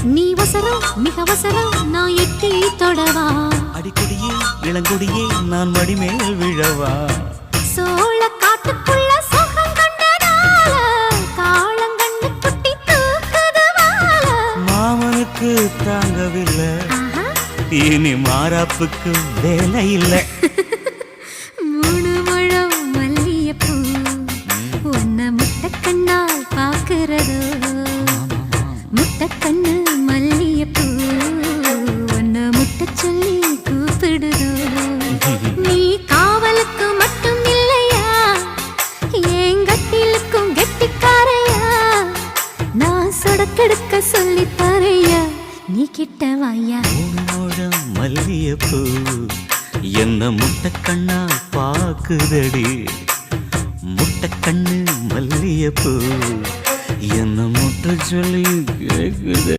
நீ வசரம் மிக வசரம் நான் எட்டி தொடவா அடிக்கடியே இளங்குடியே நான் மடிமேல் விழவா சோழ காட்டுக்குள்ள சோகம் கண்டதால காளங்கண்ணு குட்டி தூக்குதுவால மாமனுக்கு தாங்கவில்லை இனி மாறாப்புக்கு வேலை இல்லை மூணு முழம் மல்லியப்பூ உன்னை முட்டக்கண்ணால் பாக்குறதோ முட்டக்கண்ணு மல்லியப்பூ உன்னை முட்ட சொல்லி கூப்பிடுதோ நீ காவலுக்கு மட்டும் இல்லையா எங்கட்டிலுக்கும் கெட்டிக்காரையா நான் சொடக்கெடுக்க சொல்லி தரையா நீ கிட்ட வாயா மூணோடம் மல்லியப்பூ என்ன முட்டக்கண்ணா பாக்குதடி முட்டக்கண்ணு மல்லியப்பூ என்ன முட்ட சொல்லி கேக்குது.